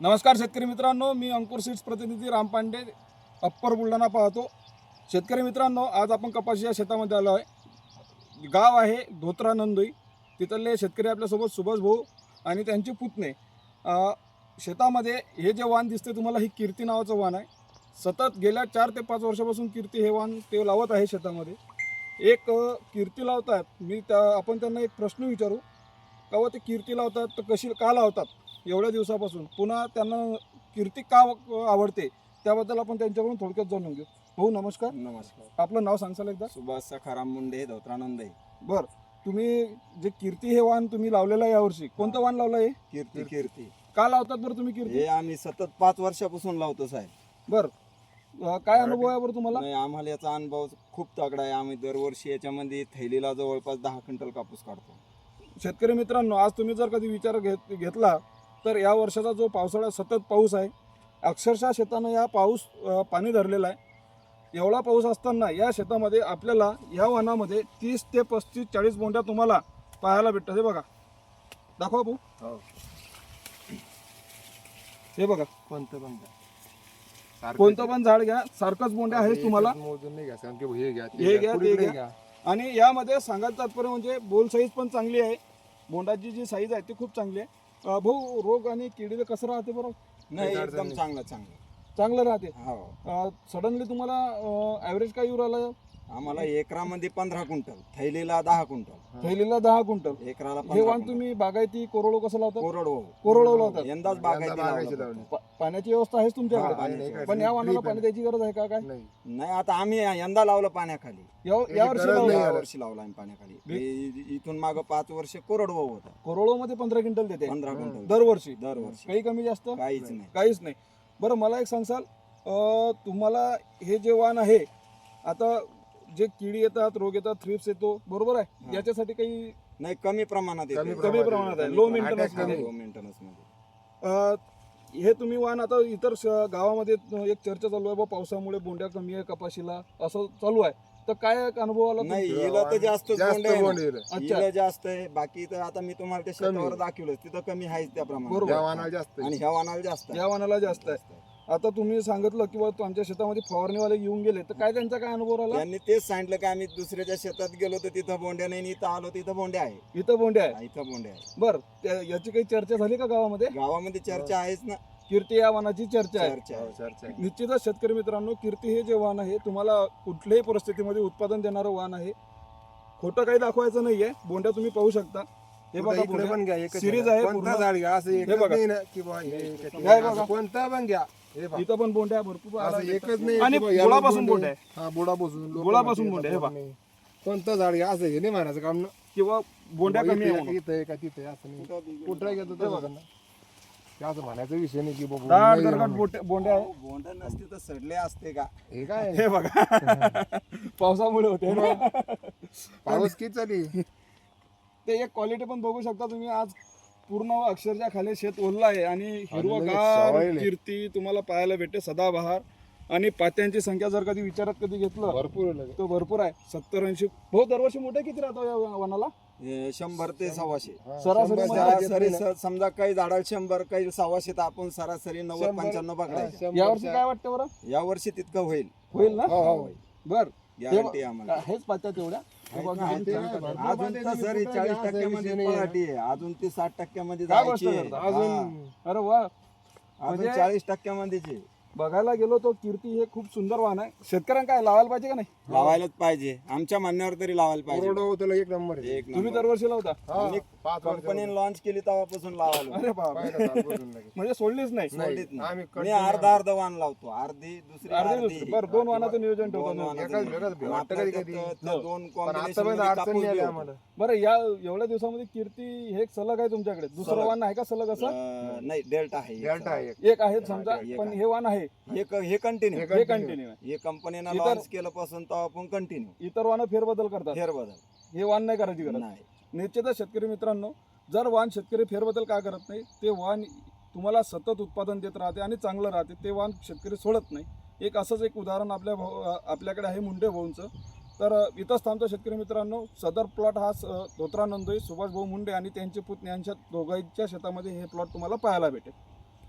नमस्कार शेतकरी मित्रांनो, मी अंकुर सीड्स प्रतिनिधी राम पांडे, अप्पर बुलढाणा पाहतो. शेतकरी मित्रांनो, आज आपण कपाशी या शेतामध्ये आलो आहे. गाव आहे धोत्रा नंदोई. तिथले शेतकरी आपल्यासोबत सुभाष भाऊ आणि त्यांचे पुतणे. शेतामध्ये हे जे वाण दिसते तुम्हाला, ही कीर्ती नावाचं वाण आहे. सतत गेल्या 4 ते 5 वर्षापासून कीर्ती हे वाण ते लावत आहे शेतामध्ये. एक कीर्ती लावतात, आपण त्यांना एक प्रश्न विचारू का व ते कीर्ती लावतात तर कशी का लावतात एवढ्या दिवसापासून, पुन्हा त्यांना कीर्ती का आवडते त्याबद्दल आपण त्यांच्याकडून थोडक्यात जाणून घेऊ. भाऊ नमस्कार. नमस्कार. आपलं नाव सांगसाल एकदा? सुभाष सखाराम मुंडे, धोत्रानंद आहे. बरं, तुम्ही जे कीर्ती हे वाण तुम्ही लावलेलं आहे यावर्षी, कोणतं वाण लावलं आहे? कीर्ती का लावतात बरं तुम्ही कीर्ती? हे आम्ही सतत 5 वर्षापासून लावतो साहेब. बरं, काय अनुभव आहे बरं तुम्हाला? नाही, आम्हाला याचा अनुभव खूप तगडा आहे. आम्ही दरवर्षी याच्यामध्ये थैलीला जवळपास 10 क्विंटल कापूस काढतो. शेतकरी मित्रांनो, आज तुम्ही जर कधी विचार घेतला तर या वर्षाचा जो पावसाळा सतत पाऊस आहे, अक्षरशः शेतानं या पाणी धरलेला आहे. एवढा पाऊस असताना या शेतामध्ये आपल्याला या वनामध्ये 30 ते 35-40 बोंड्या तुम्हाला पाहायला भेटतात. हे बघा, दाखवा भाऊ. हे बघा, कोणतं पण झाड घ्या, सारखंच बोंड्या आहेत तुम्हाला. हे घ्या, ते घ्या. आणि यामध्ये सांगायचं तात्पर्य म्हणजे बोल साईज पण चांगली आहे. बोंडाची जी साईज आहे ती खूप चांगली आहे. भाऊ, रोग आणि किडीला कसं राहते बरं? नाही, एकदम चांगलं राहते. हो. सडनली तुम्हाला ॲव्हरेज काय येऊ राहिलं? आम्हाला एकरामध्ये 15 क्विंटल, थैलीला 10 क्विंटल, थैलीला 10 क्विंटल. एकराला हे 15 वाण क्विंटल. तुम्ही बागायती कोरडो कसं लावतात? कोरडवाहू लावतात. यंदाच बागायती लावतो. पाण्याची व्यवस्था आहेच हा, तुमच्याकडे? पाण्याची पण या वाणाला पाणी द्यायची गरज आहे का काय? नाही, आता आम्ही यंदा लावलं पाण्याखाली. या वर्षी लावलं? या वर्षी लावला आम्ही पाण्याखाली. इथून माग 5 वर्ष कोरडवाहू होता. कोरडो मध्ये 15 क्विंटल देते 15 क्विंटल दरवर्षी. दरवर्षी. काही कमी जास्त काहीच नाही. बरं, मला एक सांगसाल, तुम्हाला हे जे वाण आहे, आता जे किडी येतात, रोग येतात, थ्रिप्स येतो, बरोबर आहे, याच्यासाठी काही नाही, कमी प्रमाणात येते. कमी प्रमाणात आहे, लो मेंटेनन्स मध्ये. लो मेंटेनन्स मध्ये. हे तुम्ही वाण आता इतर गावामध्ये एक चर्चा चालू आहे, बा पावसामुळे बोंड्या कमी आहे कपाशीला, असं चालू आहे. तर काय अनुभव आला? नाही, हिला तर जास्त अच्छा. हिला जास्त आहे. बाकी तर आता मी तुम्हाला त्या शेतावर दाखवलं, तिथं कमी आहे त्या प्रमाणात. बरोबर. आणि ह्या वाणाला जास्त आहे. या वाणाला जास्त आहे. आता तुम्ही सांगितलं की आमच्या शेतामध्ये फवारणीवाले येऊन गेले, तर काय त्यांचा काय अनुभव आला? त्यांनी तेच सांगितलं की आम्ही दुसऱ्याच्या शेतात गेलो तर तिथं बोंड्या नाही, इथं आलो तिथं बोंड्या आहे. इथं बोंड्या आहे. इथं बोंड्या आहे. बरं, याची काही चर्चा झाली का गावामध्ये? गावामध्ये चर्चा आहेच ना. कीर्ती या वाणाची चर्चा आहे. चर्चा आहे. निश्चितच शेतकरी मित्रांनो, कीर्ती हे जे वाण आहे, तुम्हाला कुठल्याही परिस्थितीमध्ये उत्पादन देणारं वाण आहे. खोटं काही दाखवायचं नाहीये. बोंड्या तुम्ही पाहू शकता. हे बघा, सिरीज आहे पूर्ण. हे बघा. हे बघा. कोणता पण घ्या, इथं पण बोंड्या भरपूर एकच नाही. आणि बुडापासून बोंड्या आहे. बुडापासून बोंड्या, हे बघा. कोणतं झाड घ्या, असं हे नाही म्हणायचं काम ना. किंवा बोंड्या कमी आहे म्हणून. इथं आहे का तिथे आहे, असं नाही. कुठं घेतो तर असं म्हणायचा विषय नाही की बाबा दाट नाही दरकट बोंड्या आहे. बोंड नसते तर सडले असते का? हे काय हे बघा. पावसामुळे होते ना. पाऊस किती चाली. ते एक क्वालिटी पण बघू शकता तुम्ही. आज पूर्ण अक्षरशः खाली शेत ओललं आहे आणि हिरवगार सवयले. कीर्ती तुम्हाला पाहायला भेटते सदाबहार. आणि पात्यांची संख्या जर कधी विचारात कधी घेतलं भरपूर तो भरपूर आहे. 70-80. हो, दरवर्षी मोठे किती राहतो या वनाला? 100 ते 125. सरासरी सरासरी समजा काही झाडाला 100, काही 125, तर आपण सरासरी 90-95 पकडायचं. यावर्षी काय वाटतं बरं? या वर्षी तितकं होईल. होईल ना? होईल. गॅरंटी आम्हाला. हेच पात्या तेवढ्या. अजून तर सर 40% पराठी आहे. अजून ती 60% काय गोष्ट जायची आहे. करता? अरे वा. अजून म्हणजे 40% बघायला गेलो तो कीर्ती हे खूप सुंदर वाहन आहे. शेतकऱ्यांना काय लावायला पाहिजे का नाही? लावायलाच पाहिजे. आमच्या म्हणण्यावर तरी लावायला पाहिजे. त्याला एक नंबर आहे. एक तुम्ही नंबर. दरवर्षी लावता? आम्ही कंपनीने लॉन्च केली तेव्हापासून लावायला. अरे बाबा. म्हणजे सोडलीच नाही. सोडलीच नाही. आम्ही मी अर्धा वाण लावतो, अर्धी दुसरी अर्धी. बरं, 2 वाहनाचं नियोजन ठेवतो. दोन वाणाचं एकाच नियोजन. वेगळंच आणि आपल्या कधी- त्यात दोन पण combination आता मध्ये अडचण कापूस नाही आली बी आम्हाला. बरं, या एवढ्या दिवसामध्ये कीर्ती हे एक सलग आहे तुमच्याकडे? दुसरं सलग. वाहन आहे का सलग असं? नाही, डेल्टा आहे. डेल्टा आहे एक. एक आहे समजा, एक पण आहे. हे वाहन आहे, हे कंटिन्यू. हे कंटिन्यू आहे. हे कंपनीनं इतर- लॉन्च केलं पासून तर आपण कंटिन्यू इतर वाहन फेरबदल करतात, फेरबदल हे वाहन नाही करायची गरज. नाही. निश्चितच शेतकरी मित्रांनो, जर वाहन शेतकरी फेरबदल का करत नाही, ते वाहन तुम्हाला सतत उत्पादन देत राहते आणि चांगलं राहते, ते वाहन शेतकरी सोडत नाही. एक असंच एक उदाहरण आपल्याकडे आहे मुंडे भाऊंचं. तर इथंच थांबतो शेतकरी मित्रांनो. सदर प्लॉट हा धोत्रा नंदोई सुभाष भाऊ मुंडे आणि त्यांचे पुतणे यांच्या दोघांच्या शेतामध्ये हे प्लॉट तुम्हाला पाहायला भेटेल.